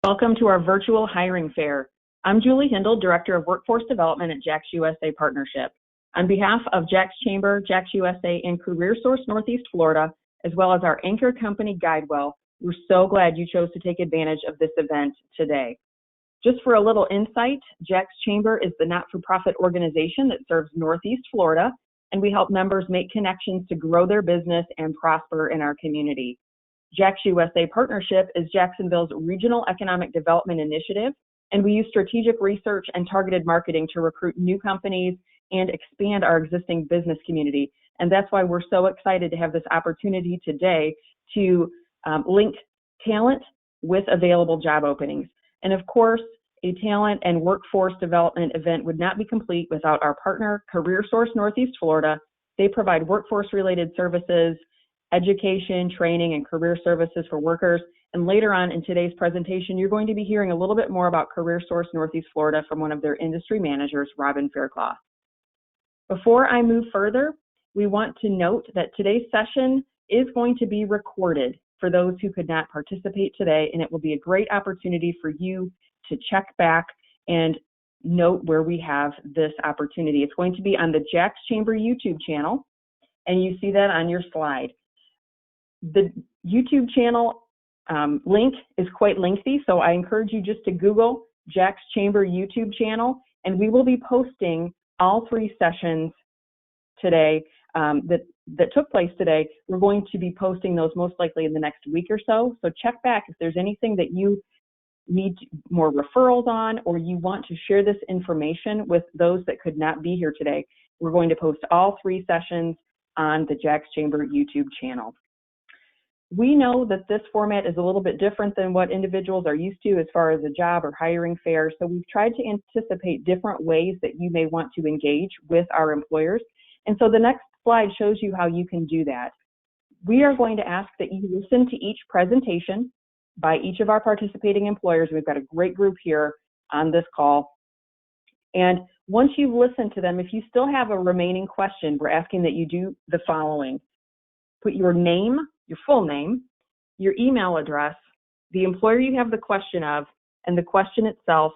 Welcome to our virtual hiring fair. I'm Julie Hindall, Director of Workforce Development at JAXUSA Partnership. On behalf of JAX Chamber, JAXUSA, and CareerSource Northeast Florida, as well as our anchor company GuideWell, we're so glad you chose to take advantage of this event today. Just for a little insight, JAX Chamber is the not-for-profit organization that serves Northeast Florida, and we help members make connections to grow their business and prosper in our community. JAXUSA Partnership is Jacksonville's regional economic development initiative, and we use strategic research and targeted marketing to recruit new companies and expand our existing business community. And that's why we're so excited to have this opportunity today to link talent with available job openings. And of course, a talent and workforce development event would not be complete without our partner, CareerSource Northeast Florida. They provide workforce-related services, education, training, and career services for workers. And later on in today's presentation, you're going to be hearing a little bit more about CareerSource Northeast Florida from one of their industry managers, Robin Faircloth. Before I move further, we want to note that today's session is going to be recorded for those who could not participate today, and it will be a great opportunity for you to check back and note where we have this opportunity. It's going to be on the JAX Chamber YouTube channel, and you see that on your slide. The YouTube channel link is quite lengthy, so I encourage you just to Google JAX Chamber YouTube channel, and we will be posting all three sessions today that took place today. We're going to be posting those most likely in the next week or so. So check back if there's anything that you need more referrals on, or you want to share this information with those that could not be here today. We're going to post all three sessions on the JAX Chamber YouTube channel. We know that this format is a little bit different than what individuals are used to as far as a job or hiring fair, so we've tried to anticipate different ways that you may want to engage with our employers. And so the next slide shows you how you can do that. We are going to ask that you listen to each presentation by each of our participating employers. We've got a great group here on this call. And once you've listened to them, if you still have a remaining question, we're asking that you do the following. Put your name, your full name, your email address, the employer you have the question of, and the question itself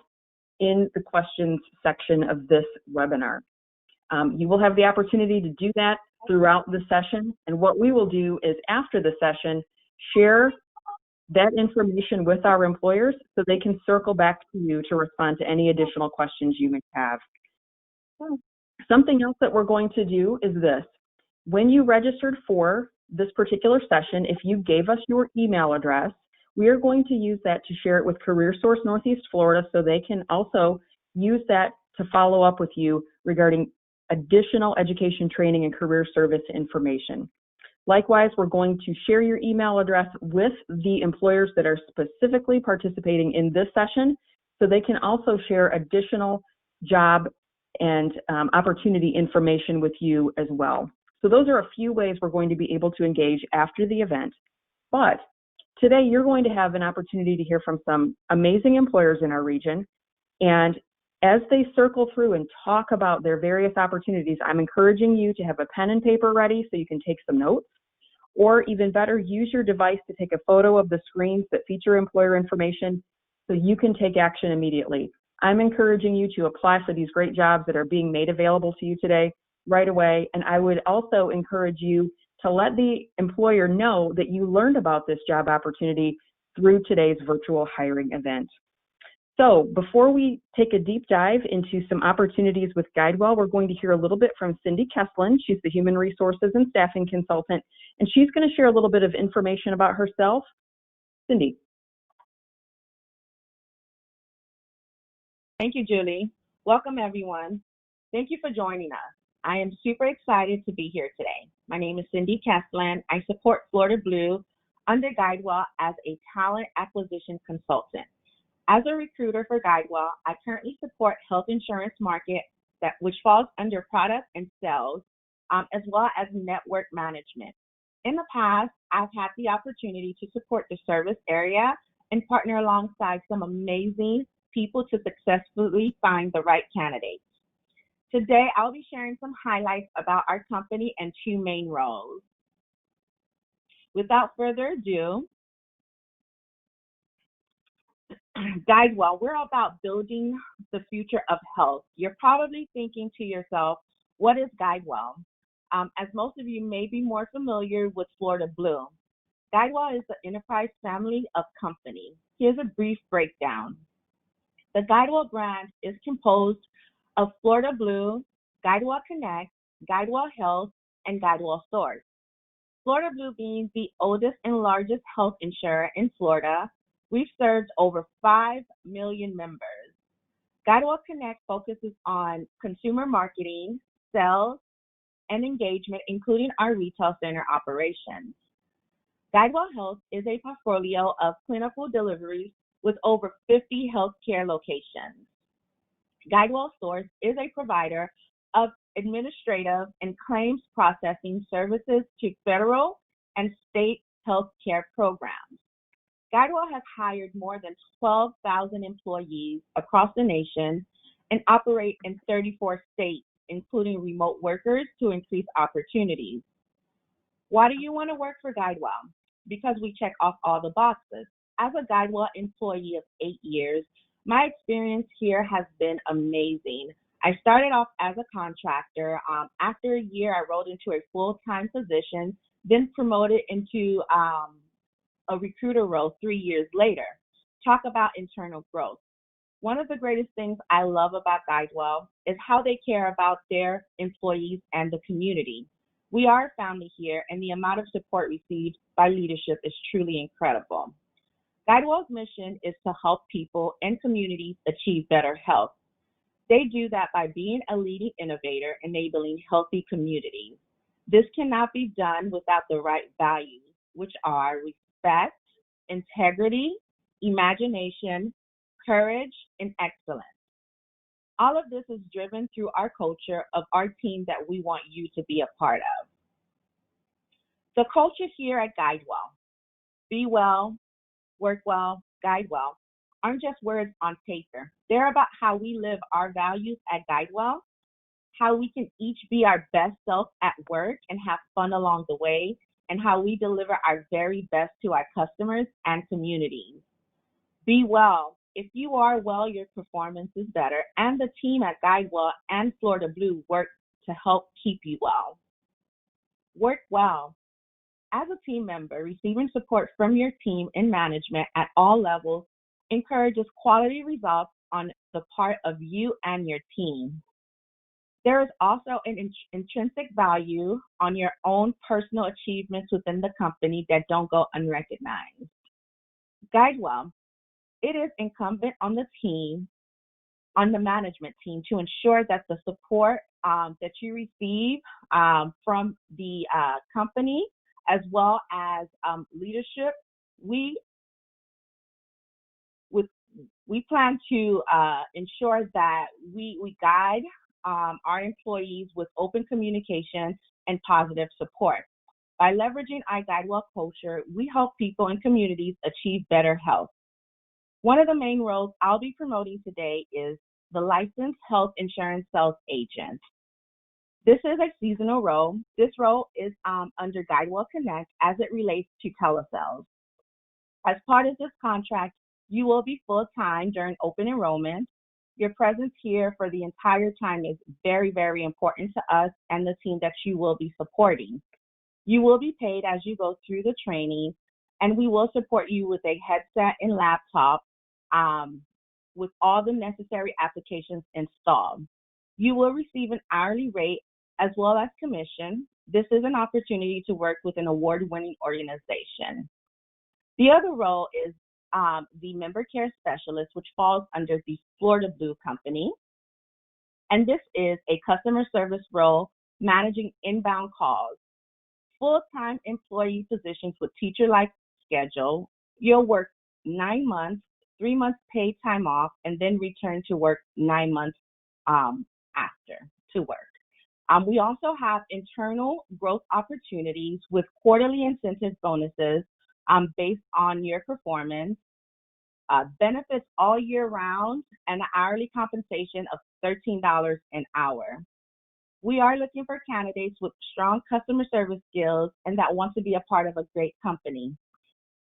in the questions section of this webinar. You will have the opportunity to do that throughout the session, and what we will do is after the session, share that information with our employers so they can circle back to you to respond to any additional questions you may have. Something else that we're going to do is this. When you registered for this particular session, if you gave us your email address, we are going to use that to share it with CareerSource Northeast Florida so they can also use that to follow up with you regarding additional education, training, and career service information. Likewise, we're going to share your email address with the employers that are specifically participating in this session so they can also share additional job and opportunity information with you as well. So those are a few ways we're going to be able to engage after the event. But today you're going to have an opportunity to hear from some amazing employers in our region. And as they circle through and talk about their various opportunities, I'm encouraging you to have a pen and paper ready so you can take some notes. Or even better, use your device to take a photo of the screens that feature employer information so you can take action immediately. I'm encouraging you to apply for these great jobs that are being made available to you today right away. And I would also encourage you to let the employer know that you learned about this job opportunity through today's virtual hiring event. So before we take a deep dive into some opportunities with GuideWell, we're going to hear a little bit from Cindy Kesslin. She's the Human Resources and Staffing Consultant, and she's going to share a little bit of information about herself. Cindy. Thank you, Julie. Welcome, everyone. Thank you for joining us. I am super excited to be here today. My name is Cindy Kesslin. I support Florida Blue under GuideWell as a talent acquisition consultant. As a recruiter for GuideWell, I currently support health insurance market which falls under product and sales, as well as network management. In the past, I've had the opportunity to support the service area and partner alongside some amazing people to successfully find the right candidates. Today, I'll be sharing some highlights about our company and two main roles. Without further ado, GuideWell, we're about building the future of health. You're probably thinking to yourself, what is GuideWell? As most of you may be more familiar with Florida Blue, GuideWell is the enterprise family of companies. Here's a brief breakdown. The GuideWell brand is composed of Florida Blue, GuideWell Connect, GuideWell Health, and GuideWell Source. Florida Blue being the oldest and largest health insurer in Florida, we've served over 5 million members. GuideWell Connect focuses on consumer marketing, sales, and engagement, including our retail center operations. GuideWell Health is a portfolio of clinical deliveries with over 50 healthcare locations. GuideWell Source is a provider of administrative and claims processing services to federal and state healthcare programs. GuideWell has hired more than 12,000 employees across the nation and operate in 34 states, including remote workers, to increase opportunities. Why do you want to work for GuideWell? Because we check off all the boxes. As a GuideWell employee of 8 years, my experience here has been amazing. I started off as a contractor. After a year, I rolled into a full-time position, then promoted into a recruiter role 3 years later. Talk about internal growth. One of the greatest things I love about GuideWell is how they care about their employees and the community. We are a family here, and the amount of support received by leadership is truly incredible. GuideWell's mission is to help people and communities achieve better health. They do that by being a leading innovator, enabling healthy communities. This cannot be done without the right values, which are respect, integrity, imagination, courage, and excellence. All of this is driven through our culture of our team that we want you to be a part of. The culture here at GuideWell, be well, work well, guide well, aren't just words on paper. They're about how we live our values at GuideWell, how we can each be our best self at work and have fun along the way, and how we deliver our very best to our customers and communities. Be well. If you are well, your performance is better, and the team at GuideWell and Florida Blue work to help keep you well. Work well. As a team member, receiving support from your team and management at all levels encourages quality results on the part of you and your team. There is also an intrinsic value on your own personal achievements within the company that don't go unrecognized. GuideWell, it is incumbent on the team, on the management team, to ensure that the support that you receive from the company, as well as leadership, we plan to ensure that we guide our employees with open communication and positive support. By leveraging our GuideWell culture, we help people and communities achieve better health. One of the main roles I'll be promoting today is the licensed health insurance sales agent. This is a seasonal role. This role is under GuideWell Connect as it relates to telesales. As part of this contract, you will be full-time during open enrollment. Your presence here for the entire time is very, very important to us and the team that you will be supporting. You will be paid as you go through the training, and we will support you with a headset and laptop with all the necessary applications installed. You will receive an hourly rate as well as commission. This is an opportunity to work with an award-winning organization. The other role is the member care specialist, which falls under the Florida Blue Company. And this is a customer service role managing inbound calls. Full-time employee positions with teacher-like schedule. You'll work 9 months, 3 months paid time off, and then return to work 9 months after to work. We also have internal growth opportunities with quarterly incentive bonuses based on your performance, benefits all year round, and an hourly compensation of $13 an hour. We are looking for candidates with strong customer service skills and that want to be a part of a great company.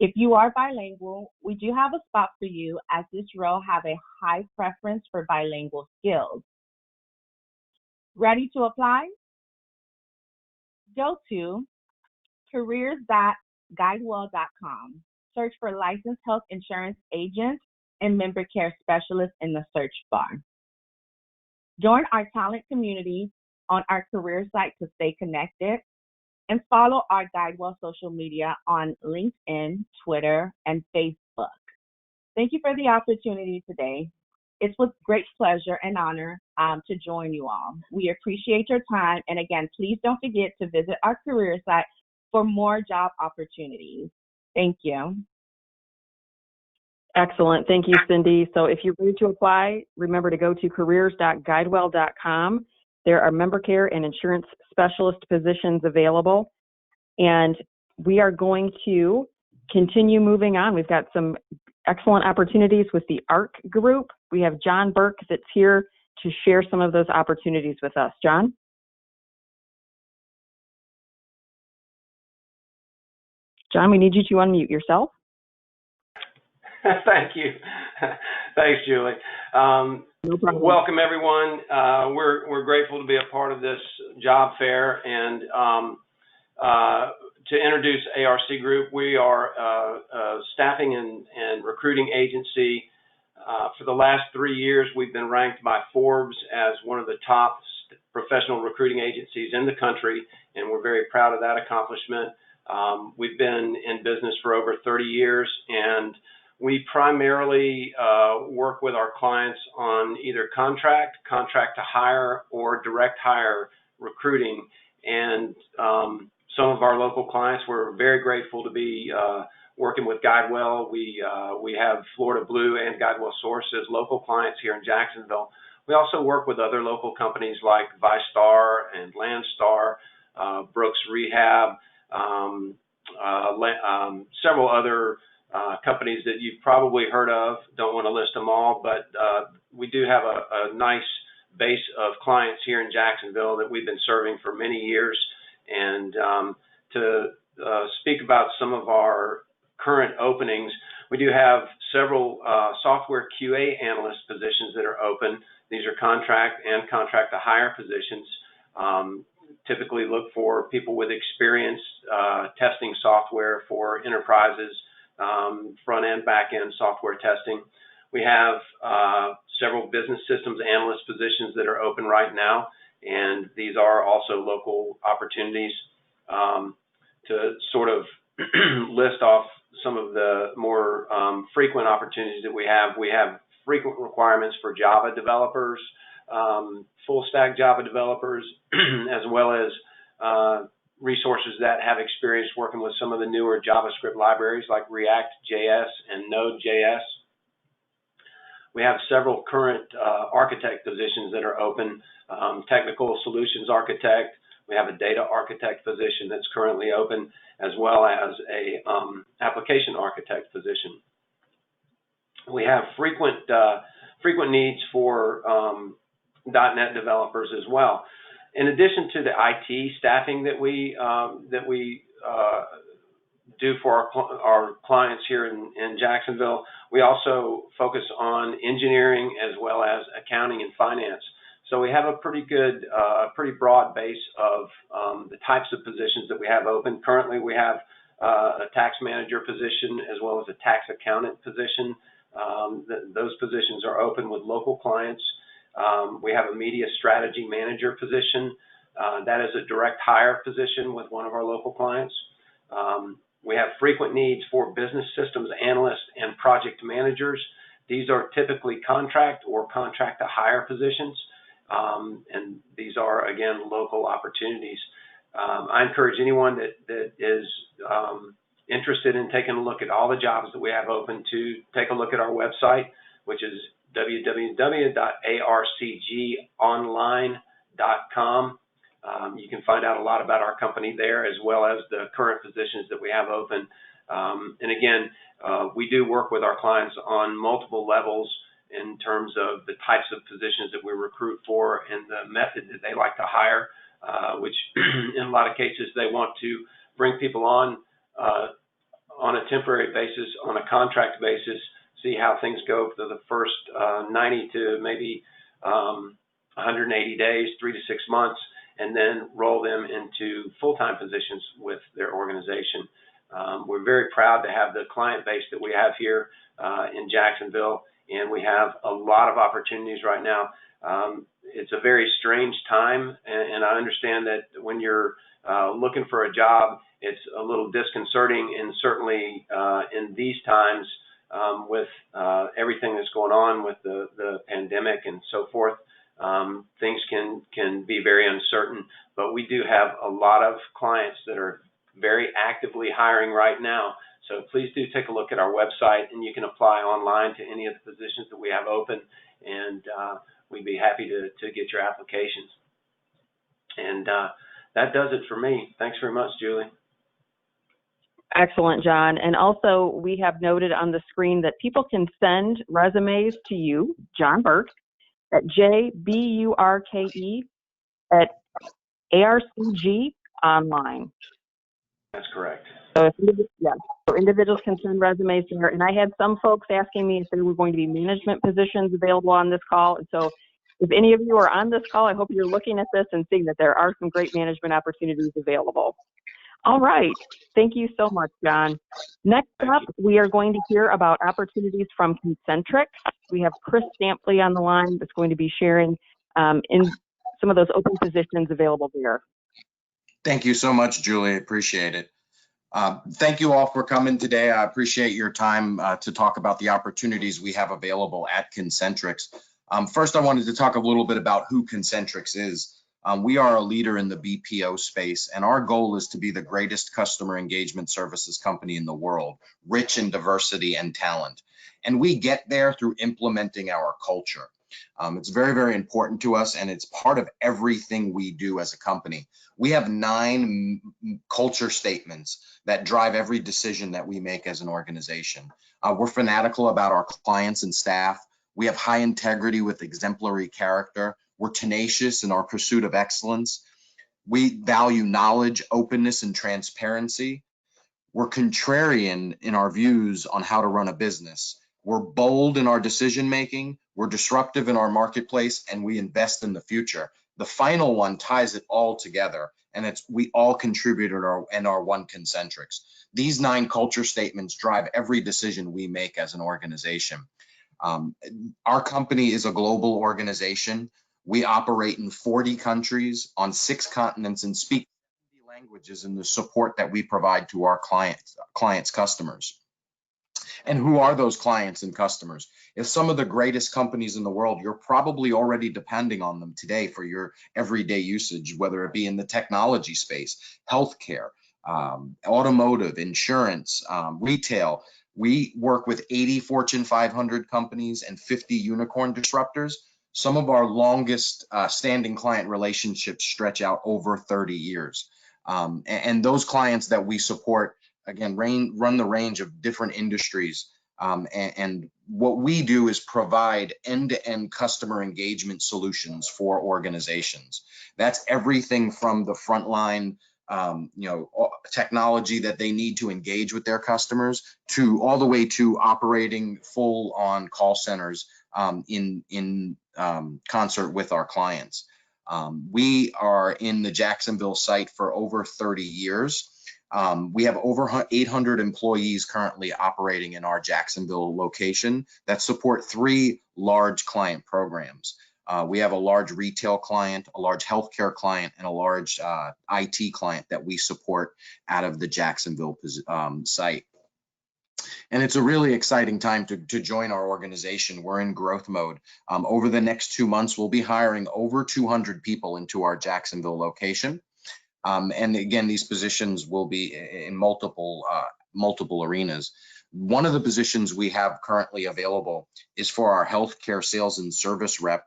If you are bilingual, we do have a spot for you as this role have a high preference for bilingual skills. Ready to apply? Go to careers.guidewell.com. Search for licensed health insurance agent and member care specialist in the search bar. Join our talent community on our career site to stay connected, and follow our GuideWell social media on LinkedIn, Twitter, and Facebook. Thank you for the opportunity today. It's with great pleasure and honor to join you all. We appreciate your time, and again, please don't forget to visit our career site for more job opportunities. Thank you. Excellent. Thank you, Cindy. So if you're ready to apply, remember to go to careers.guidewell.com. There are member care and insurance specialist positions available, and we are going to continue moving on. We've got some excellent opportunities with the ARC group. We have John Burke that's here to share some of those opportunities with us. John? John, we need you to unmute yourself. Thank you. Thanks, Julie. No problem. Welcome, everyone. We're grateful to be a part of this job fair, and to introduce ARC Group, we are a staffing and recruiting agency. For the last 3 years, we've been ranked by Forbes as one of the top professional recruiting agencies in the country, and we're very proud of that accomplishment. We've been in business for over 30 years, and we primarily work with our clients on either contract to hire, or direct hire recruiting. And some of our local clients, we're very grateful to be working with GuideWell. We have Florida Blue and GuideWell Source as local clients here in Jacksonville. We also work with other local companies like ViStar and Landstar, Brooks Rehab, several other companies that you've probably heard of. Don't want to list them all, but we do have a nice base of clients here in Jacksonville that we've been serving for many years. And to speak about some of our current openings, we do have several software QA analyst positions that are open. These are contract to hire positions. Typically look for people with experience testing software for enterprises, front end, back end software testing. We have several business systems analyst positions that are open right now, and these are also local opportunities. To sort of list off some of the more frequent opportunities that we have frequent requirements for Java developers, full stack Java developers, as well as resources that have experience working with some of the newer JavaScript libraries like React.js and Node.js. We have several current architect positions that are open, technical solutions architect. We have a data architect position that's currently open, as well as a application architect position. We have frequent needs for .NET developers as well. In addition to the IT staffing that we do for our clients here in Jacksonville, we also focus on engineering as well as accounting and finance. So we have a pretty good, pretty broad base of the types of positions that we have open. Currently, we have a tax manager position as well as a tax accountant position. Those positions are open with local clients. We have a media strategy manager position. That is a direct hire position with one of our local clients. We have frequent needs for business systems analysts and project managers. These are typically contract to hire positions. And these are, again, local opportunities. I encourage anyone that is interested in taking a look at all the jobs that we have open to take a look at our website, which is www.arcgonline.com. You can find out a lot about our company there, as well as the current positions that we have open. And again, we do work with our clients on multiple levels in terms of the types of positions that we recruit for and the method that they like to hire, which in a lot of cases they want to bring people on on a temporary basis, on a contract basis, see how things go for the first 90 to maybe 180 days, 3 to 6 months, and then roll them into full-time positions with their organization. We're very proud to have the client base that we have here in Jacksonville, and we have a lot of opportunities right now. It's a very strange time, and I understand that when you're looking for a job, it's a little disconcerting, and certainly in these times with everything that's going on with the pandemic and so forth, things can be very uncertain. But we do have a lot of clients that are very actively hiring right now. So please do take a look at our website, and you can apply online to any of the positions that we have open, and we'd be happy to get your applications. And that does it for me. Thanks very much, Julie. Excellent, John. And also, we have noted on the screen that people can send resumes to you, John Burke, at jburke@ARCG online. That's correct. So, so individuals can send resumes there. And I had some folks asking me if there were going to be management positions available on this call. And so if any of you are on this call, I hope you're looking at this and seeing that there are some great management opportunities available. All right. Thank you so much, John. Next up, we are going to hear about opportunities from Concentrix. We have Chris Stampley on the line that's going to be sharing in some of those open positions available there. Thank you so much, Julie. Appreciate it. Thank you all for coming today. I appreciate your time to talk about the opportunities we have available at Concentrix. First, I wanted to talk a little bit about who Concentrix is. We are a leader in the BPO space, and our goal is to be the greatest customer engagement services company in the world, rich in diversity and talent. And we get there through implementing our culture. It's very, very important to us, and it's part of everything we do as a company. We have 9 culture statements that drive every decision that we make as an organization. We're fanatical about our clients and staff. We have high integrity with exemplary character. We're tenacious in our pursuit of excellence. We value knowledge, openness, and transparency. We're contrarian in our views on how to run a business. We're bold in our decision making. We're disruptive in our marketplace, and we invest in the future. The final one ties it all together, and it's we all contribute and are one Concentrix. These 9 culture statements drive every decision we make as an organization. Our company is a global organization. We operate in 40 countries on 6 continents and speak 70 languages in the support that we provide to our clients' customers. And who are those clients and customers? If some of the greatest companies in the world, you're probably already depending on them today for your everyday usage, whether it be in the technology space, healthcare, automotive, insurance, retail. We work with 80 Fortune 500 companies and 50 unicorn disruptors. Some of our longest standing client relationships stretch out over 30 years. And those clients that we support, again, run the range of different industries. And what we do is provide end-to-end customer engagement solutions for organizations. That's everything from the frontline technology that they need to engage with their customers to all the way to operating full-on call centers in concert with our clients. We are in the Jacksonville site for over 30 years. We have over 800 employees currently operating in our Jacksonville location that support 3 large client programs. We have a large retail client, a large healthcare client, and a large IT client that we support out of the Jacksonville site. And it's a really exciting time to join our organization. We're in growth mode. Over the next 2 months, we'll be hiring over 200 people into our Jacksonville location. And again, these positions will be in multiple arenas. One of the positions we have currently available is for our healthcare sales and service rep.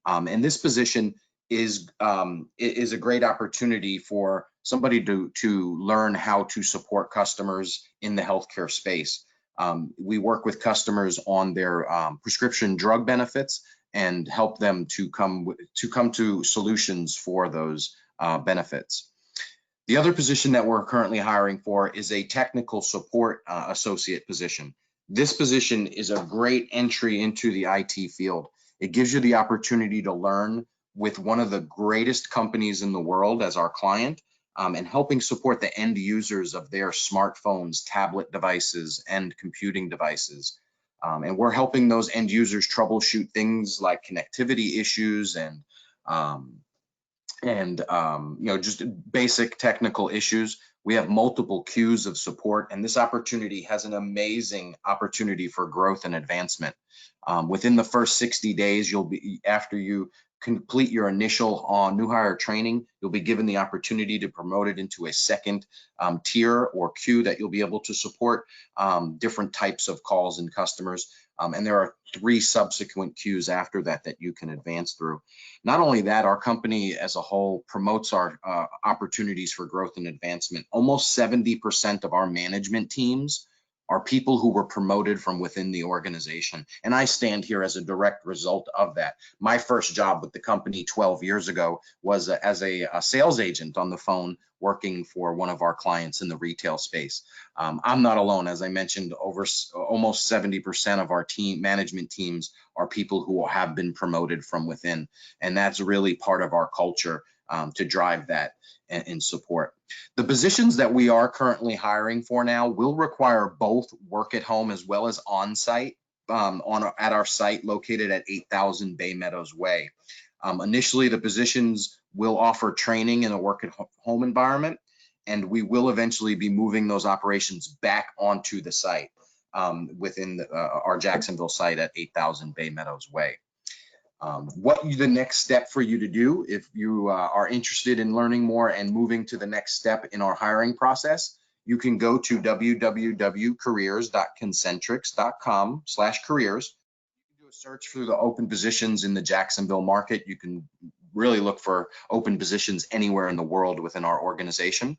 And this position is a great opportunity for somebody to learn how to support customers in the healthcare space. We work with customers on their prescription drug benefits and help them to come to solutions for those benefits. The other position that we're currently hiring for is a technical support associate position. This position is a great entry into the IT field. It gives you the opportunity to learn with one of the greatest companies in the world as our client, and helping support the end users of their smartphones, tablet devices, and computing devices. And we're helping those end users troubleshoot things like connectivity issues and just basic technical issues. We have multiple queues of support, and this opportunity has an amazing opportunity for growth and advancement. Within the first 60 days, after you complete your initial new hire training, you'll be given the opportunity to promote it into a second tier or queue that you'll be able to support different types of calls and customers. And there are 3 subsequent queues after that that you can advance through. Not only that, our company as a whole promotes our opportunities for growth and advancement. Almost 70% of our management teams are people who were promoted from within the organization. And I stand here as a direct result of that. My first job with the company 12 years ago was as a sales agent on the phone working for one of our clients in the retail space. I'm not alone. As I mentioned, almost 70% of our management teams are people who have been promoted from within. And that's really part of our culture to drive that and support. The positions that we are currently hiring for now will require both work at home as well as on-site at our site located at 8000 Bay Meadows Way. Initially, the positions will offer training in a work at home environment, and we will eventually be moving those operations back onto the site within our Jacksonville site at 8000 Bay Meadows Way. The next step for you to do if you are interested in learning more and moving to the next step in our hiring process, you can go to www.careers.concentrix.com/careers. You can do a search through the open positions in the Jacksonville market. You can really look for open positions anywhere in the world within our organization.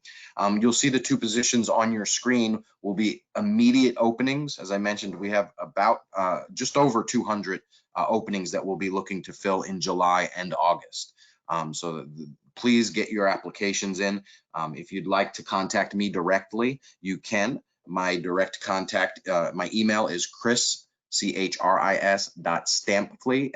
You'll see the 2 positions on your screen will be immediate openings. As I mentioned, we have about just over 200 openings that we'll be looking to fill in July and August. So please get your applications in. If you'd like to contact me directly, you can. My direct contact, my email is chris.stampfli,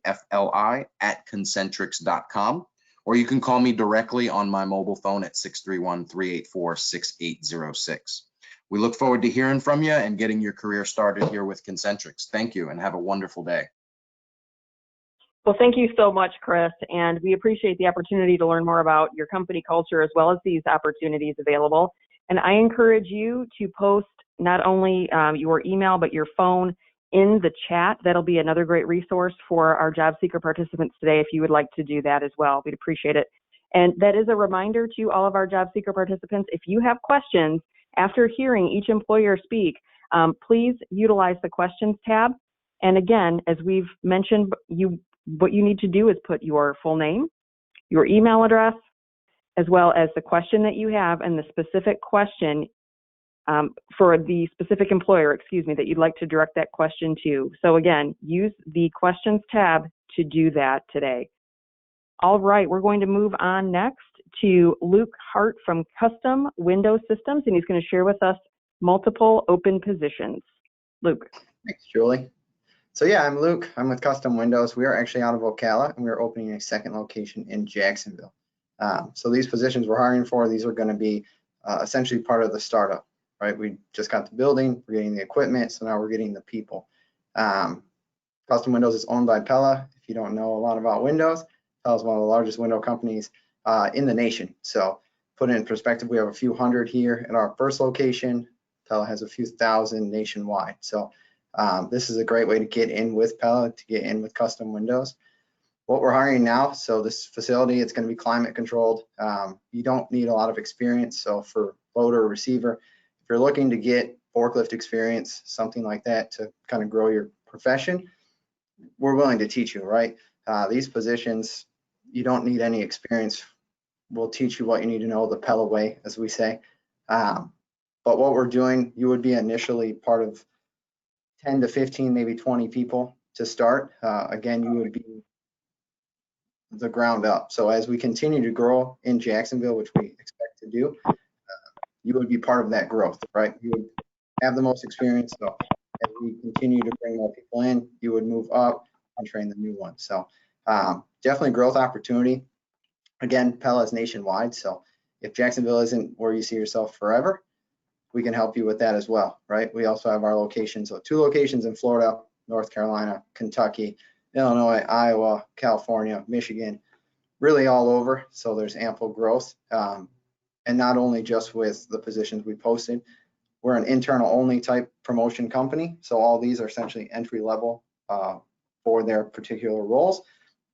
STAMPFLI @concentrix.com, or you can call me directly on my mobile phone at 631-384-6806. We look forward to hearing from you and getting your career started here with Concentrix. Thank you and have a wonderful day. Well, thank you so much, Chris, and we appreciate the opportunity to learn more about your company culture as well as these opportunities available. And I encourage you to post not only your email, but your phone in the chat. That'll be another great resource for our job seeker participants today if you would like to do that as well. We'd appreciate it. And that is a reminder to all of our job seeker participants, if you have questions after hearing each employer speak, please utilize the questions tab. And again, as we've mentioned, what you need to do is put your full name, your email address, as well as the question that you have and the specific question for the specific employer, that you'd like to direct that question to. So again, use the questions tab to do that today. All right, we're going to move on next to Luke Hart from Custom Window Systems, and he's going to share with us multiple open positions. Luke. Thanks, Julie. So yeah, I'm Luke. I'm with Custom Windows. We are actually out of Ocala, and we're opening a second location in Jacksonville. So these positions we're hiring for, these are going to be essentially part of the startup, right? We just got the building, we're getting the equipment, so now we're getting the people. Custom Windows is owned by Pella. If you don't know a lot about Windows, Pella is one of the largest window companies in the nation. So put it in perspective, we have a few hundred here at our first location. Pella has a few thousand nationwide. So this is a great way to get in with Pella, to get in with Custom Windows. What we're hiring now, so this facility, it's going to be climate controlled. You don't need a lot of experience. So for loader or receiver, if you're looking to get forklift experience, something like that to kind of grow your profession, we're willing to teach you, right? These positions, you don't need any experience. We'll teach you what you need to know the Pella way, as we say. But what we're doing, you would be initially part of 10 to 15, maybe 20 people to start. Again, you would be the ground up. So as we continue to grow in Jacksonville, which we expect to do, you would be part of that growth, right? You would have the most experience. So as we continue to bring more people in, you would move up and train the new ones. So definitely growth opportunity. Again, Pella is nationwide. So if Jacksonville isn't where you see yourself forever, we can help you with that as well, right? We also have our locations, so 2 locations in Florida, North Carolina, Kentucky, Illinois, Iowa, California, Michigan, really all over. So there's ample growth. And not only just with the positions we posted, we're an internal only type promotion company. So all these are essentially entry level for their particular roles.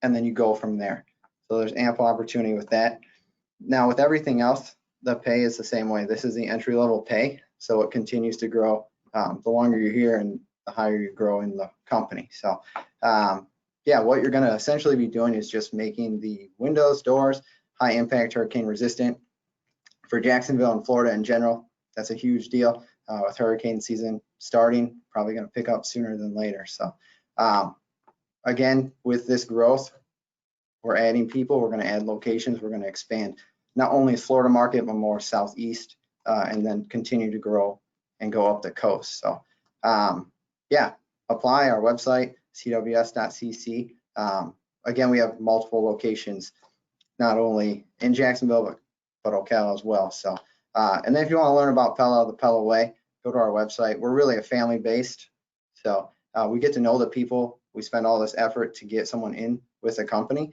And then you go from there. So there's ample opportunity with that. Now with everything else, the pay is the same way. This is the entry level pay. So it continues to grow the longer you're here and the higher you grow in the company. So yeah, what you're gonna essentially be doing is just making the windows, doors, high impact, hurricane resistant. For Jacksonville and Florida in general, that's a huge deal. With hurricane season starting, probably gonna pick up sooner than later. So again, with this growth, we're adding people, we're gonna add locations, we're gonna expand not only Florida market, but more southeast, and then continue to grow and go up the coast. So yeah, apply our website, cws.cc. Again, we have multiple locations, not only in Jacksonville, but Ocala as well. So, and then if you want to learn about Pella, the Pella way, go to our website. We're really a family based. So we get to know the people. We spend all this effort to get someone in with a company.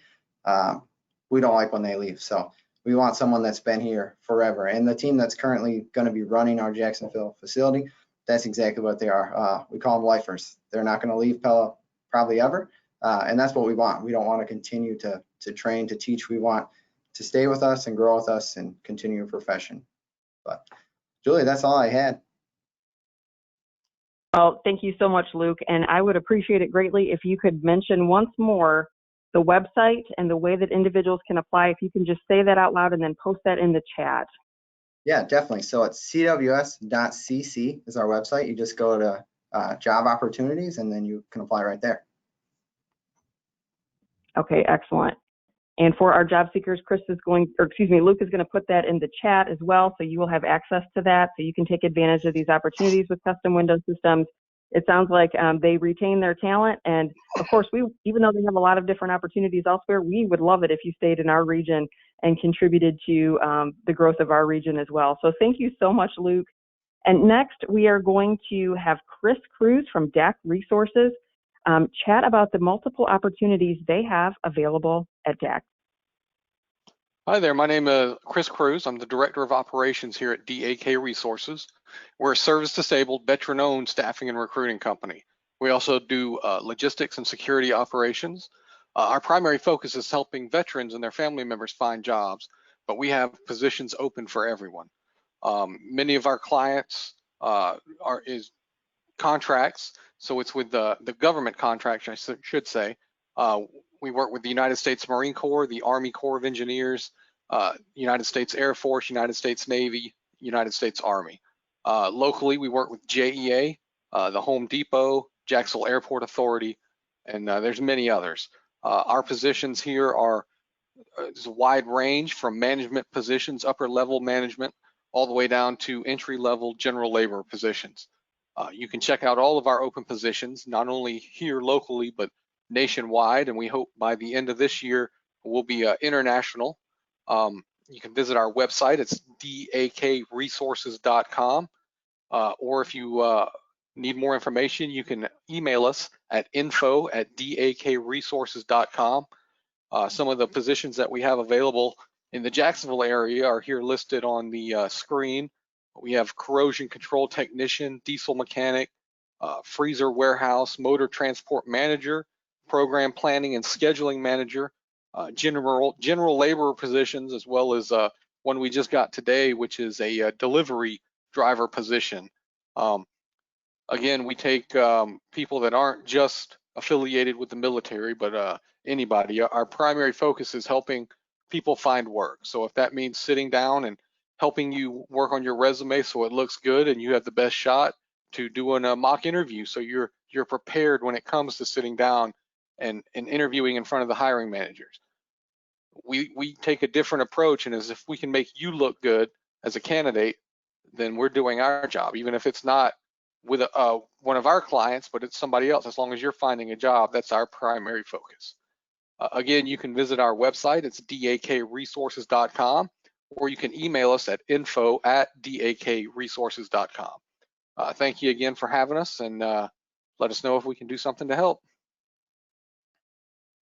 We don't like when they leave. So we want someone that's been here forever. And the team that's currently going to be running our Jacksonville facility, that's exactly what they are. We call them lifers. They're not going to leave Pella probably ever. And that's what we want. We don't want to continue to train, to teach. We want to stay with us and grow with us and continue your profession. But Julie, that's all I had. Well, thank you so much, Luke. And I would appreciate it greatly if you could mention once more the website and the way that individuals can apply. If you can just say that out loud and then post that in the chat. Yeah, definitely. So it's cws.cc is our website. You just go to job opportunities and then you can apply right there. Okay, excellent. And for our job seekers, Luke is going to put that in the chat as well, so you will have access to that, so you can take advantage of these opportunities with custom window systems. It sounds like they retain their talent, and of course, even though they have a lot of different opportunities elsewhere, we would love it if you stayed in our region and contributed to the growth of our region as well. So thank you so much, Luke. And next, we are going to have Chris Cruz from DAK Resources chat about the multiple opportunities they have available at DAK. Hi there, my name is Chris Cruz. I'm the Director of Operations here at DAK Resources. We're a service-disabled, veteran-owned staffing and recruiting company. We also do logistics and security operations. Our primary focus is helping veterans and their family members find jobs, but we have positions open for everyone. Many of our clients is contracts, so it's with the government contracts, I should say. We work with the United States Marine Corps, the Army Corps of Engineers, United States Air Force, United States Navy, United States Army. Locally, we work with JEA, the Home Depot, Jacksonville Airport Authority, and there's many others. Our positions here are a wide range from management positions, upper level management, all the way down to entry level general labor positions. You can check out all of our open positions, not only here locally, but nationwide, and we hope by the end of this year we'll be international. You can visit our website. It's dakresources.com, or if you need more information, you can email us at info@dakresources.com. Some of the positions that we have available in the Jacksonville area are here listed on the screen. We have corrosion control technician, diesel mechanic, freezer warehouse, motor transport manager, program planning and scheduling manager, general labor positions, as well as one we just got today, which is a delivery driver position. Again, we take people that aren't just affiliated with the military, but anybody. Our primary focus is helping people find work. So if that means sitting down and helping you work on your resume so it looks good and you have the best shot, to doing a mock interview so you're prepared when it comes to sitting down and interviewing in front of the hiring managers. we take a different approach, and as if we can make you look good as a candidate, then we're doing our job, even if it's not with one of our clients, but it's somebody else. As long as you're finding a job, that's our primary focus. Again, you can visit our website. It's dakresources.com, or you can email us at info@dakresources.com. Thank you again for having us, and let us know if we can do something to help.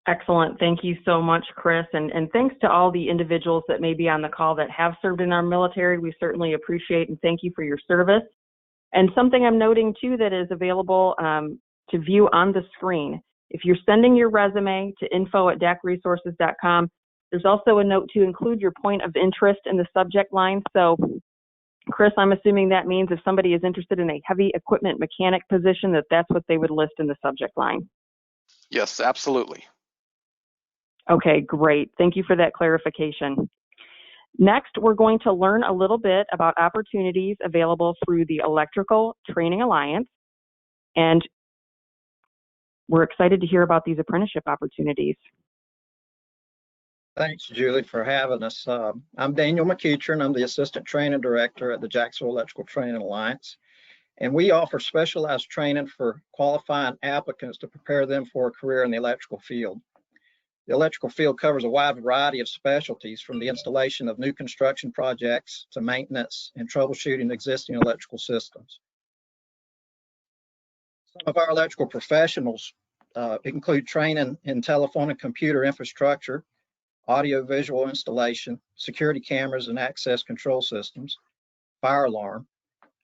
Excellent. Thank you so much, Chris. And thanks to all the individuals that may be on the call that have served in our military. We certainly appreciate and thank you for your service. And something I'm noting too that is available to view on the screen. If you're sending your resume to info@dakresources.com, there's also a note to include your point of interest in the subject line. So, Chris, I'm assuming that means if somebody is interested in a heavy equipment mechanic position, that's what they would list in the subject line. Yes, absolutely. Okay, great. Thank you for that clarification. Next, we're going to learn a little bit about opportunities available through the Electrical Training Alliance. And we're excited to hear about these apprenticeship opportunities. Thanks, Julie, for having us. I'm Daniel McEachern. I'm the Assistant Training Director at the Jacksonville Electrical Training Alliance. And we offer specialized training for qualifying applicants to prepare them for a career in the electrical field. The electrical field covers a wide variety of specialties, from the installation of new construction projects to maintenance and troubleshooting existing electrical systems. Some of our electrical professionals include training in telephone and computer infrastructure, audio-visual installation, security cameras and access control systems, fire alarm,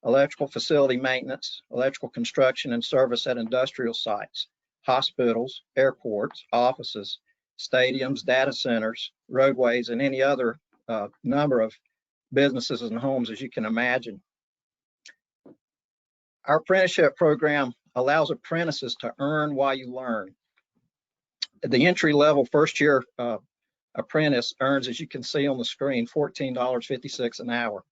electrical facility maintenance, electrical construction and service at industrial sites, hospitals, airports, offices, stadiums, data centers, roadways, and any other number of businesses and homes as you can imagine. Our apprenticeship program allows apprentices to earn while you learn. The entry-level first-year apprentice earns, as you can see on the screen, $14.56 an hour,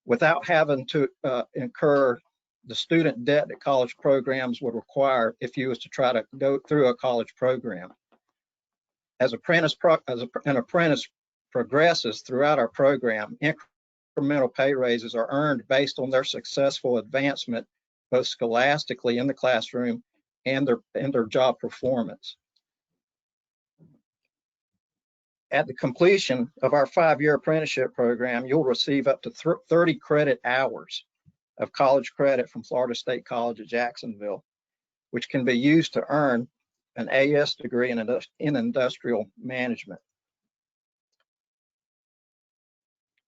without having to incur the student debt that college programs would require if you was to try to go through a college program. As an apprentice progresses throughout our program, incremental pay raises are earned based on their successful advancement, both scholastically in the classroom and their job performance. At the completion of our 5-year apprenticeship program, you'll receive up to 30 credit hours of college credit from Florida State College at Jacksonville, which can be used to earn an AS degree in industrial management.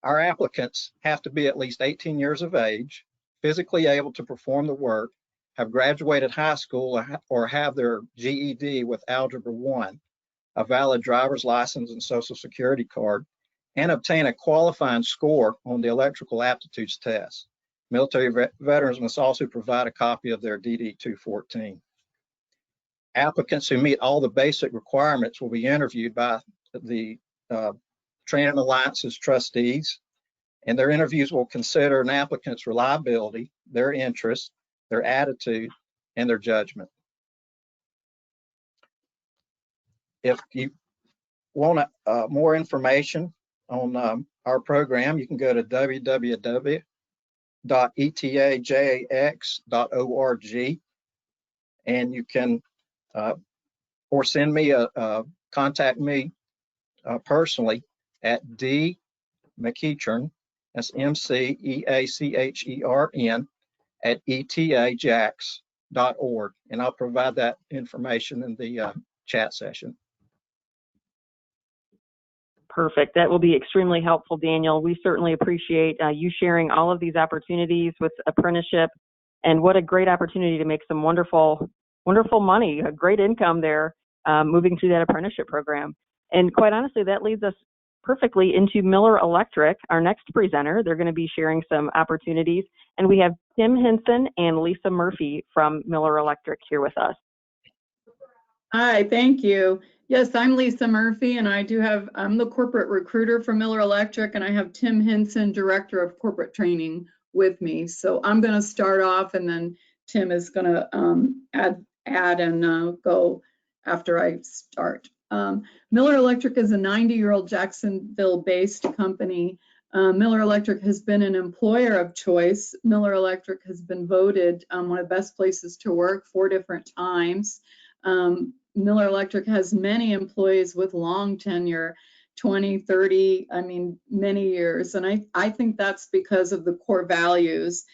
Our applicants have to be at least 18 years of age, physically able to perform the work, have graduated high school, or have their GED with Algebra 1, a valid driver's license and social security card, and obtain a qualifying score on the electrical aptitudes test. Military veterans must also provide a copy of their DD 214. Applicants who meet all the basic requirements will be interviewed by the Training Alliance's trustees, and their interviews will consider an applicant's reliability, their interest, their attitude, and their judgment. If you want more information on our program, you can go to www.etajax.org, and you can or send me contact me personally at D McEachern, that's MCEACHERN, at etajax.org, and I'll provide that information in the chat session. Perfect. That will be extremely helpful, Daniel. We certainly appreciate you sharing all of these opportunities with apprenticeship, and what a great opportunity to make some wonderful money, a great income there, moving through that apprenticeship program. And quite honestly, that leads us perfectly into Miller Electric, our next presenter. They're going to be sharing some opportunities, and we have Tim Hinson and Lisa Murphy from Miller Electric here with us. Hi, thank you. Yes, I'm Lisa Murphy, and I'm the corporate recruiter for Miller Electric, and I have Tim Hinson, Director of Corporate Training, with me. So I'm going to start off, and then Tim is going to add and go after I start. Miller Electric is a 90-year-old Jacksonville-based company. Miller Electric has been an employer of choice. Miller Electric has been voted one of the best places to work 4 different times. Miller Electric has many employees with long tenure, 20, 30, I mean, many years. And I think that's because of the core values.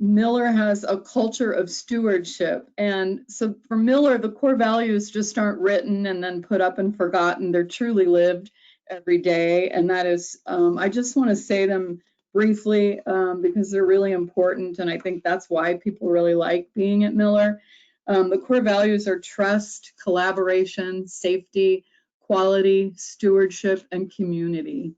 Miller has a culture of stewardship. And so for Miller, the core values just aren't written and then put up and forgotten. They're truly lived every day. And that is, I just want to say them briefly because they're really important. And I think that's why people really like being at Miller. The core values are trust, collaboration, safety, quality, stewardship, and community.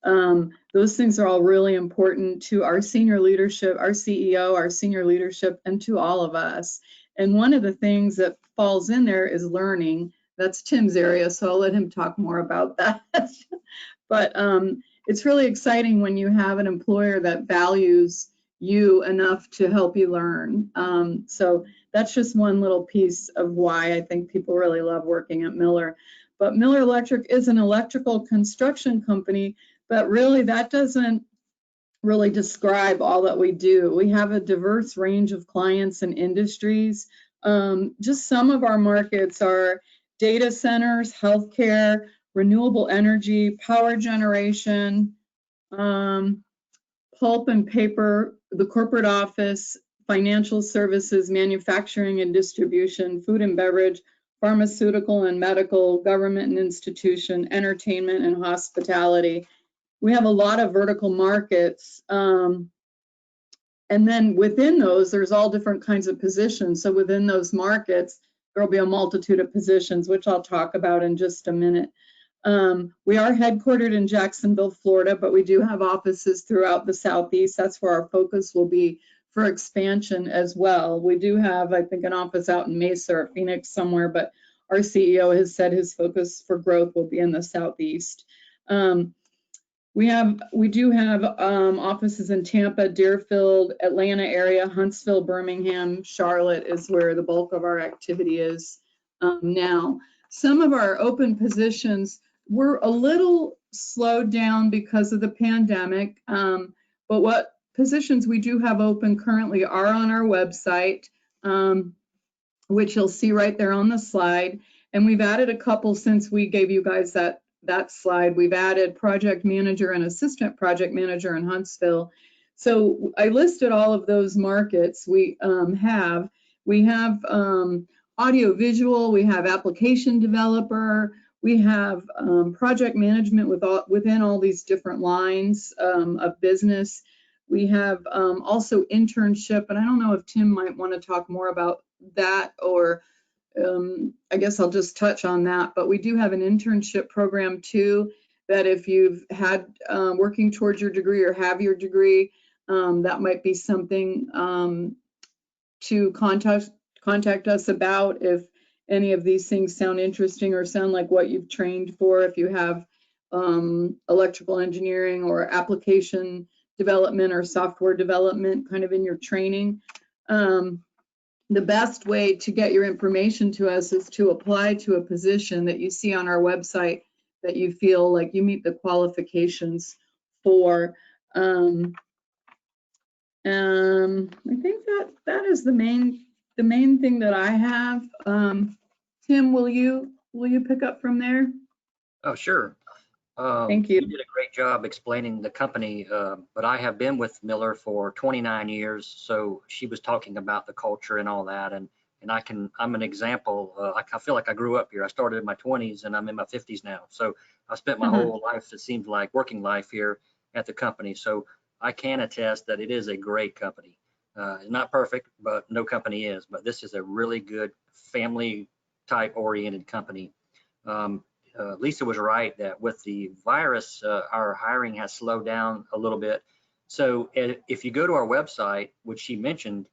Those things are all really important to our senior leadership, our CEO, our senior leadership, and to all of us. And one of the things that falls in there is learning. That's Tim's area, so I'll let him talk more about that. But it's really exciting when you have an employer that values you enough to help you learn. So that's just one little piece of why I think people really love working at Miller. But Miller Electric is an electrical construction company, but really that doesn't really describe all that we do. We have a diverse range of clients and industries. Just some of our markets are data centers, healthcare, renewable energy, power generation, pulp and paper, the corporate office, financial services, manufacturing and distribution, food and beverage, pharmaceutical and medical, government and institution, entertainment and hospitality. We have a lot of vertical markets. And then within those, there's all different kinds of positions. So within those markets, there'll be a multitude of positions, which I'll talk about in just a minute. We are headquartered in Jacksonville, Florida, but we do have offices throughout the Southeast. That's where our focus will be for expansion as well. We do have, I think, an office out in Mesa or Phoenix somewhere, but our CEO has said his focus for growth will be in the Southeast. We do have offices in Tampa, Deerfield, Atlanta area, Huntsville, Birmingham, Charlotte is where the bulk of our activity is now. Some of our open positions were a little slowed down because of the pandemic, but what positions we do have open currently are on our website, which you'll see right there on the slide. And we've added a couple since we gave you guys that slide. We've added project manager and assistant project manager in Huntsville. So I listed all of those markets we have. We have audio visual, we have application developer, we have project management within all these different lines of business. We have also internship, and I don't know if Tim might want to talk more about that, or I guess I'll just touch on that, but we do have an internship program too, that if you've had working towards your degree or have your degree, that might be something to contact us about if any of these things sound interesting or sound like what you've trained for. If you have electrical engineering or application development or software development kind of in your training. The best way to get your information to us is to apply to a position that you see on our website that you feel like you meet the qualifications for. I think that is the main thing that I have. Tim, will you pick up from there? Oh, sure. Thank you. You did a great job explaining the company, but I have been with Miller for 29 years. So she was talking about the culture and all that, and I'm an example. I feel like I grew up here. I started in my 20s and I'm in my 50s now. So I spent my whole life, it seems like, working life here at the company. So I can attest that it is a great company. It's not perfect, but no company is. But this is a really good family type oriented company. Lisa was right that with the virus, our hiring has slowed down a little bit. So if you go to our website, which she mentioned,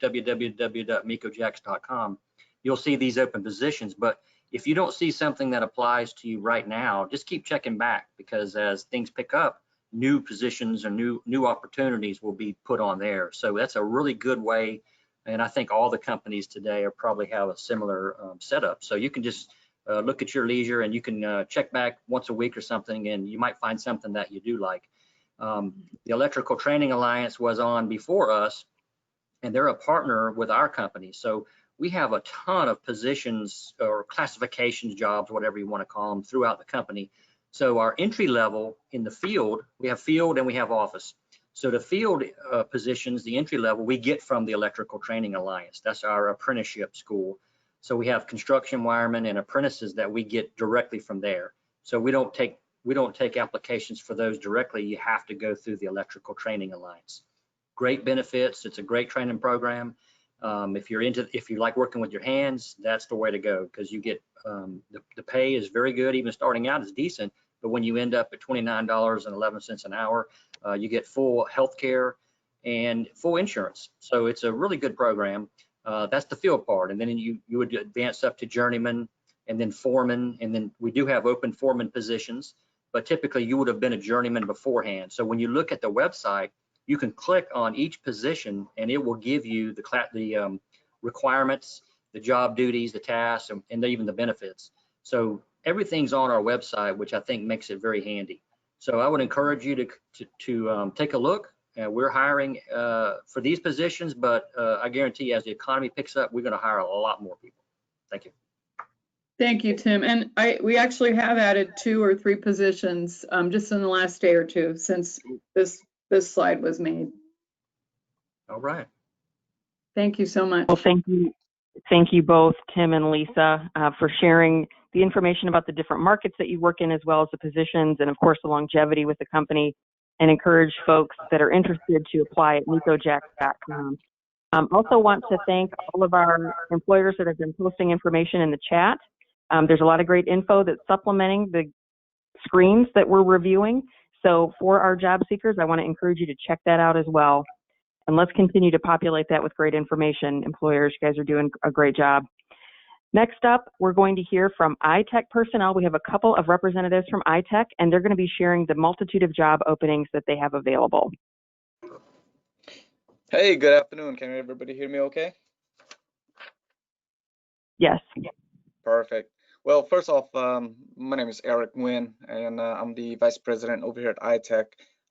www.micojax.com, you'll see these open positions. But if you don't see something that applies to you right now, just keep checking back, because as things pick up, new positions or new opportunities will be put on there. So that's a really good way. And I think all the companies today are probably have a similar setup. So you can just look at your leisure, and you can check back once a week or something, and you might find something that you do like. The Electrical Training Alliance was on before us, and they're a partner with our company. So we have a ton of positions or classifications, jobs, whatever you want to call them, throughout the company. So our entry level in the field, we have field and we have office. So the field positions, the entry level, we get from the Electrical Training Alliance. That's our apprenticeship school. So we have construction wiremen and apprentices that we get directly from there. So we don't take applications for those directly. You have to go through the Electrical Training Alliance. Great benefits. It's a great training program. If you like working with your hands, that's the way to go, because you get the pay is very good. Even starting out is decent, but when you end up at $29.11 an hour, you get full health care and full insurance. So it's a really good program. That's the field part. And then you would advance up to journeyman and then foreman. And then we do have open foreman positions, but typically you would have been a journeyman beforehand. So when you look at the website, you can click on each position and it will give you the requirements, the job duties, the tasks, and even the benefits. So everything's on our website, which I think makes it very handy. So I would encourage you to take a look. We're hiring for these positions, but I guarantee as the economy picks up, we're going to hire a lot more people. Thank you. Thank you, Tim. And we actually have added 2 or 3 positions just in the last day or two since this slide was made. All right. Thank you so much. Well, thank you both, Tim and Lisa, for sharing the information about the different markets that you work in, as well as the positions, and of course the longevity with the company, and encourage folks that are interested to apply at nicojax.com. Also want to thank all of our employers that have been posting information in the chat. There's a lot of great info that's supplementing the screens that we're reviewing. So for our job seekers, I want to encourage you to check that out as well. And let's continue to populate that with great information. Employers, you guys are doing a great job. Next up, we're going to hear from iTech personnel. We have a couple of representatives from iTech, and they're going to be sharing the multitude of job openings that they have available. Hey, good afternoon. Can everybody hear me okay? Yes. Perfect. Well, first off, my name is Eric Nguyen, and I'm the Vice President over here at iTech.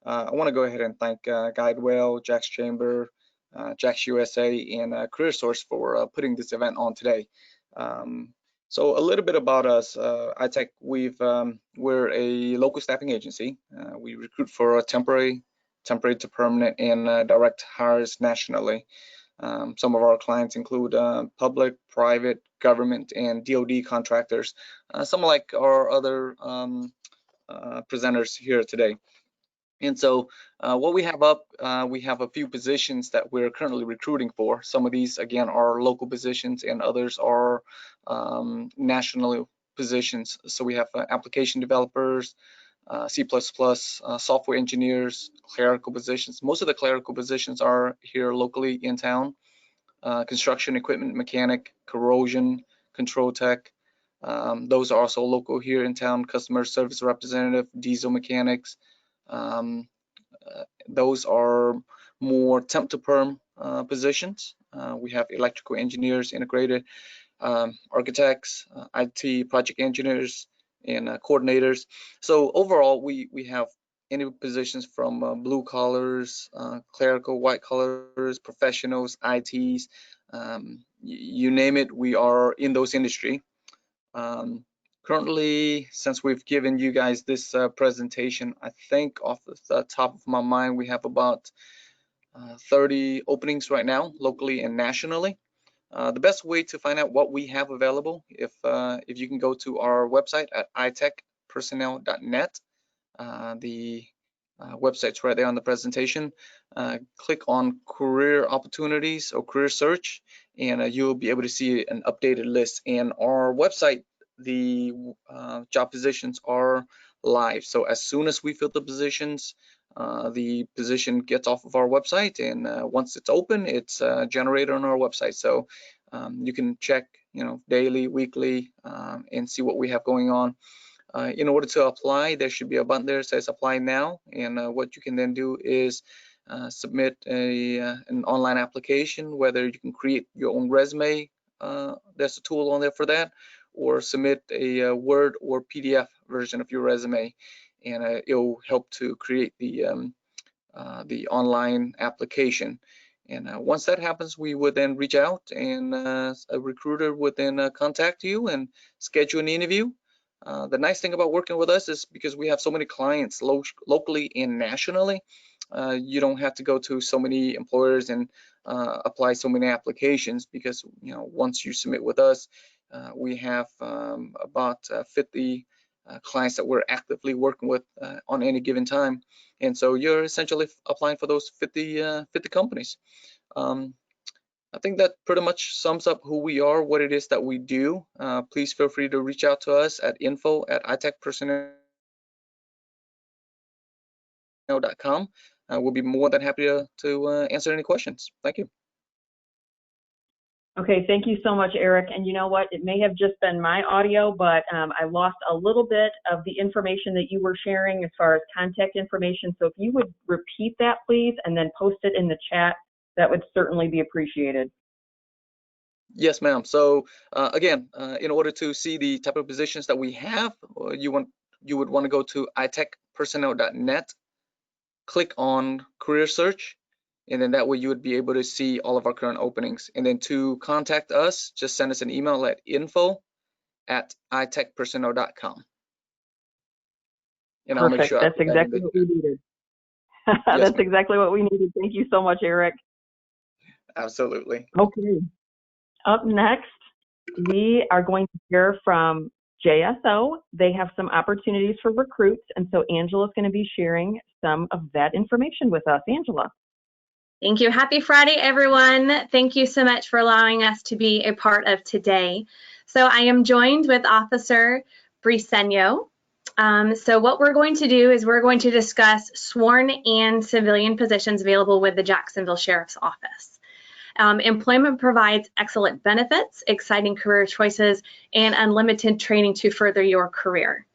I want to go ahead and thank GuideWell, JAX Chamber, JAXUSA, and CareerSource for putting this event on today. So a little bit about us. iTech, we're a local staffing agency. We recruit for temporary to permanent, and direct hires nationally. Some of our clients include public, private, government, and DoD contractors, some like our other presenters here today. And so what we have up, we have a few positions that we're currently recruiting for. Some of these, again, are local positions, and others are national positions. So we have application developers, C++, software engineers, clerical positions. Most of the clerical positions are here locally in town. Construction equipment mechanic, corrosion control tech. Those are also local here in town. Customer service representative, diesel mechanics. Those are more temp to perm positions. We have electrical engineers, integrated architects, IT project engineers, and coordinators. So overall, we have any positions from blue collars, clerical, white collars, professionals, ITs, you name it, we are in those industry. Currently, since we've given you guys this presentation, I think off the top of my mind, we have about 30 openings right now, locally and nationally. The best way to find out what we have available, if you can go to our website at itechpersonnel.net. The website's right there on the presentation. Click on career opportunities or career search, and you'll be able to see an updated list. And our website, the job positions are live. So as soon as we fill the positions, the position gets off of our website, and once it's open, it's generated on our website. So you can check, daily, weekly, and see what we have going on. In order to apply, there should be a button there that says apply now, and what you can then do is submit an online application, whether you can create your own resume. There's a tool on there for that, or submit a Word or PDF version of your resume, and it'll help to create the online application. And once that happens, we would then reach out, and a recruiter would then contact you and schedule an interview. The nice thing about working with us is because we have so many clients locally and nationally, you don't have to go to so many employers and apply so many applications, because once you submit with us, we have about 50 clients that we're actively working with on any given time. And so you're essentially applying for those 50 companies. I think that pretty much sums up who we are, what it is that we do. Please feel free to reach out to us at info@itechpersonnel.com. We'll be more than happy to answer any questions. Thank you. Okay, thank you so much, Eric. And you know what? It may have just been my audio, but I lost a little bit of the information that you were sharing as far as contact information. So if you would repeat that, please, and then post it in the chat, that would certainly be appreciated. Yes, ma'am. So again, in order to see the type of positions that we have, you would want to go to itechpersonnel.net, click on Career Search, and then that way you would be able to see all of our current openings. And then to contact us, just send us an email at info@itechpersonnel.com. And I'll make sure that's exactly what we needed. Yes, that's exactly what we needed. Thank you so much, Eric. Absolutely. Okay. Up next, we are going to hear from JSO. They have some opportunities for recruits, and so Angela is going to be sharing some of that information with us. Angela. Thank you. Happy Friday, everyone. Thank you so much for allowing us to be a part of today. So I am joined with Officer Briceño. So what we're going to do is we're going to discuss sworn and civilian positions available with the Jacksonville Sheriff's Office. Employment provides excellent benefits, exciting career choices, and unlimited training to further your career.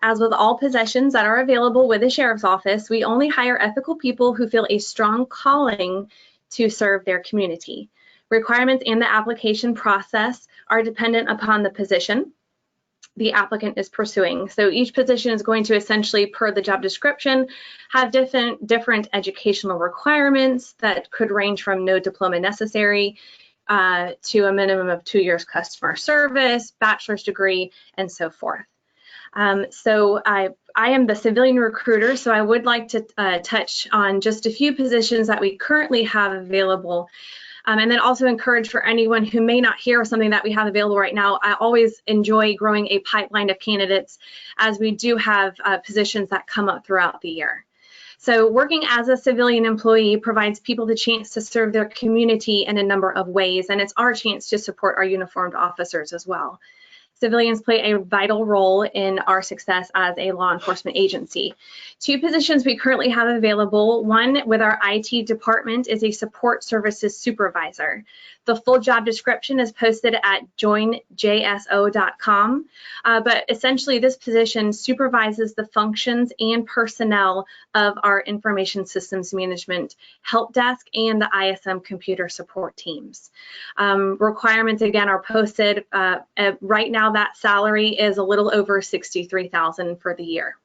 As with all positions that are available with the Sheriff's Office, we only hire ethical people who feel a strong calling to serve their community. Requirements and the application process are dependent upon the position the applicant is pursuing. So each position is going to essentially, per the job description, have different educational requirements that could range from no diploma necessary to a minimum of 2 years customer service, bachelor's degree, and so forth. So I am the civilian recruiter, so I would like to touch on just a few positions that we currently have available, and then also encourage for anyone who may not hear something that we have available right now. I always enjoy growing a pipeline of candidates, as we do have positions that come up throughout the year. So working as a civilian employee provides people the chance to serve their community in a number of ways, and it's our chance to support our uniformed officers as well. Civilians play a vital role in our success as a law enforcement agency. Two positions we currently have available. One with our IT department is a support services supervisor. The full job description is posted at joinjso.com, but essentially this position supervises the functions and personnel of our information systems management help desk and the ISM computer support teams. Requirements again are posted. Right now that salary is a little over $63,000 for the year.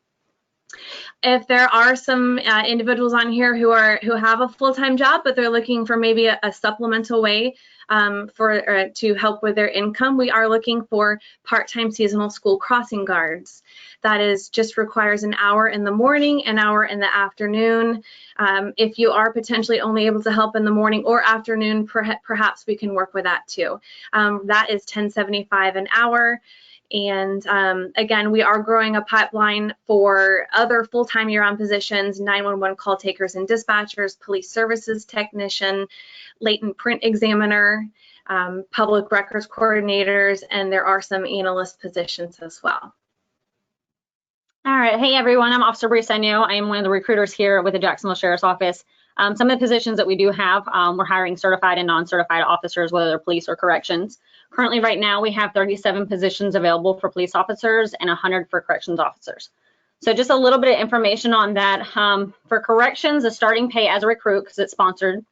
If there are some individuals on here who have a full-time job, but they're looking for maybe a supplemental way to help with their income, we are looking for part-time seasonal school crossing guards. That is just requires an hour in the morning, an hour in the afternoon. If you are potentially only able to help in the morning or afternoon, perhaps we can work with that too. That is $10.75 an hour. And again, we are growing a pipeline for other full-time year-round positions, 911 call takers and dispatchers, police services technician, latent print examiner, public records coordinators, and there are some analyst positions as well. All right, hey everyone, I'm Officer Briceño. I am one of the recruiters here with the Jacksonville Sheriff's Office. Some of the positions that we do have, we're hiring certified and non-certified officers, whether they're police or corrections. Currently, right now, we have 37 positions available for police officers and 100 for corrections officers. So just a little bit of information on that. For corrections, the starting pay as a recruit, because it's sponsored,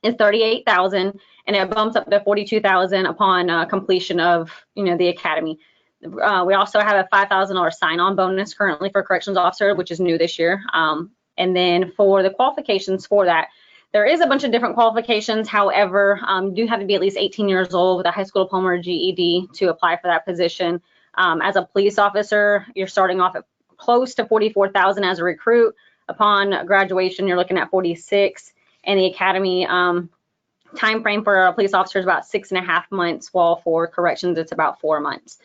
is $38,000, and it bumps up to $42,000 upon completion of, the academy. We also have a $5,000 sign-on bonus currently for corrections officer, which is new this year. And then for the qualifications for that, there is a bunch of different qualifications. However, you do have to be at least 18 years old with a high school diploma or GED to apply for that position. As a police officer, you're starting off at close to $44,000 as a recruit. Upon graduation, you're looking at 46, and the academy time frame for a police officer is about 6.5 months, while for corrections it's about 4 months.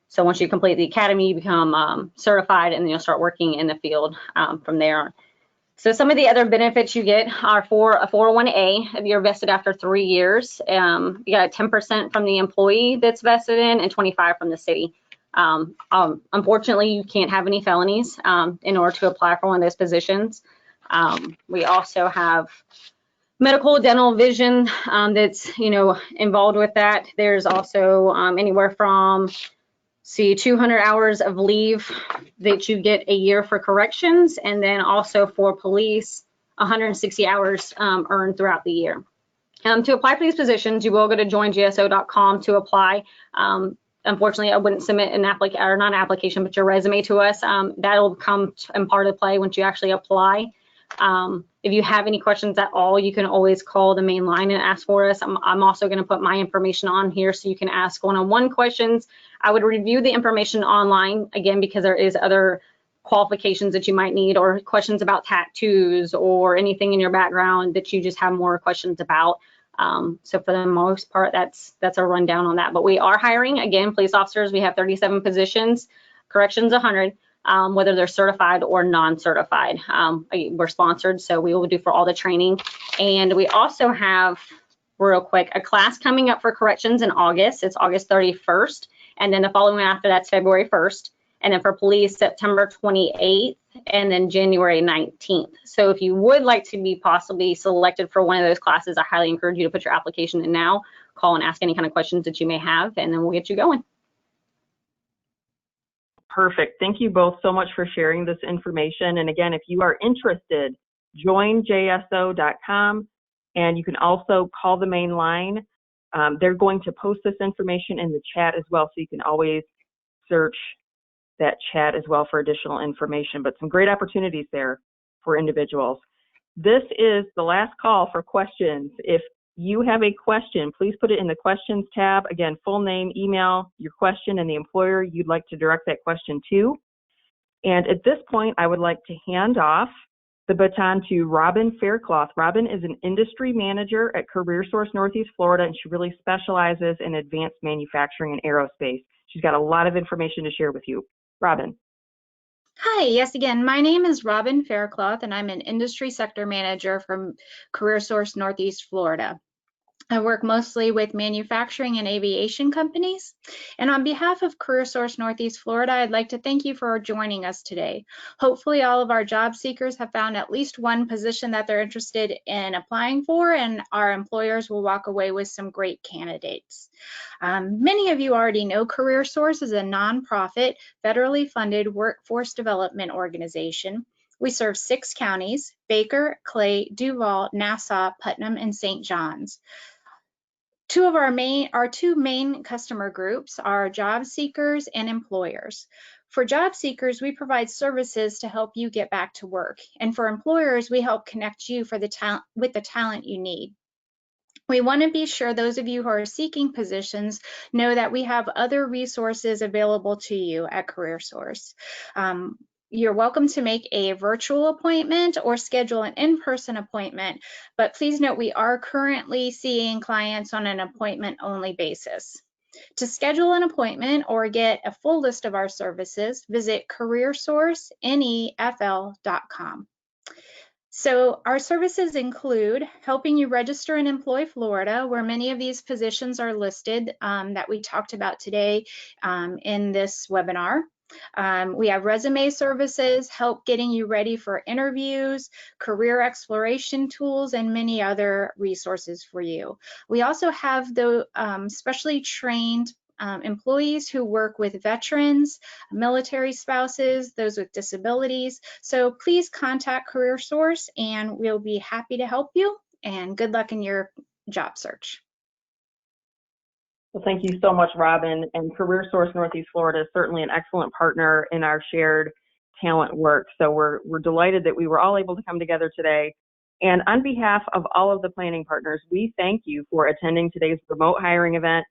So once you complete the academy, you become certified, and then you'll start working in the field from there. So some of the other benefits you get are for a 401A if you're vested after 3 years. You got 10% from the employee that's vested in, and 25% from the city. Unfortunately, you can't have any felonies in order to apply for one of those positions. We also have medical, dental, vision that's involved with that. There's also anywhere from 200 hours of leave that you get a year for corrections, and then also for police 160 hours earned throughout the year. To apply for these positions, you will go to joingso.com to apply. Unfortunately, I wouldn't submit an application, or not an application, but your resume to us. That'll come in part of play once you actually apply. If you have any questions at all, you can always call the main line and ask for us. I'm also going to put my information on here so you can ask one-on-one questions. I would review the information online, again, because there is other qualifications that you might need, or questions about tattoos or anything in your background that you just have more questions about. So for the most part, that's a rundown on that. But we are hiring, again, police officers. We have 37 positions, corrections 100. Whether they're certified or non-certified. We're sponsored, so we will do for all the training. And we also have, real quick, a class coming up for corrections in August. It's August 31st, and then the following after that's February 1st. And then for police, September 28th, and then January 19th. So if you would like to be possibly selected for one of those classes, I highly encourage you to put your application in now, call and ask any kind of questions that you may have, and then we'll get you going. Perfect. Thank you both so much for sharing this information. And again, if you are interested, joinjso.com, and you can also call the main line. They're going to post this information in the chat as well, so you can always search that chat as well for additional information. But some great opportunities there for individuals. This is the last call for questions. If you have a question, please put it in the questions tab. Again, full name, email, your question, and the employer you'd like to direct that question to. And at this point, I would like to hand off the baton to Robin Faircloth. Robin is an industry manager at CareerSource Northeast Florida, and she really specializes in advanced manufacturing and aerospace. She's got a lot of information to share with you. Robin. Hi, yes, again, my name is Robin Faircloth, and I'm an industry sector manager from CareerSource Northeast Florida. I work mostly with manufacturing and aviation companies. And on behalf of CareerSource Northeast Florida, I'd like to thank you for joining us today. Hopefully all of our job seekers have found at least one position that they're interested in applying for, and our employers will walk away with some great candidates. Many of you already know CareerSource is a nonprofit, federally funded workforce development organization. We serve 6 counties: Baker, Clay, Duval, Nassau, Putnam, and St. John's. Our two main customer groups are job seekers and employers. For job seekers, we provide services to help you get back to work. And for employers, we help connect you with the talent you need. We want to be sure those of you who are seeking positions know that we have other resources available to you at CareerSource. You're welcome to make a virtual appointment or schedule an in-person appointment, but please note we are currently seeing clients on an appointment-only basis. To schedule an appointment or get a full list of our services, visit CareerSourceNEFL.com. So our services include helping you register in Employ Florida, where many of these positions are listed that we talked about today in this webinar. We have resume services, help getting you ready for interviews, career exploration tools, and many other resources for you. We also have the specially trained employees who work with veterans, military spouses, those with disabilities. So please contact CareerSource and we'll be happy to help you, and good luck in your job search. Well, thank you so much, Robin. And CareerSource Northeast Florida is certainly an excellent partner in our shared talent work. So we're delighted that we were all able to come together today. And on behalf of all of the planning partners, we thank you for attending today's remote hiring event.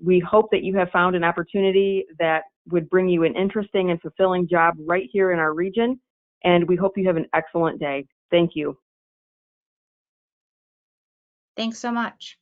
We hope that you have found an opportunity that would bring you an interesting and fulfilling job right here in our region. And we hope you have an excellent day. Thank you. Thanks so much.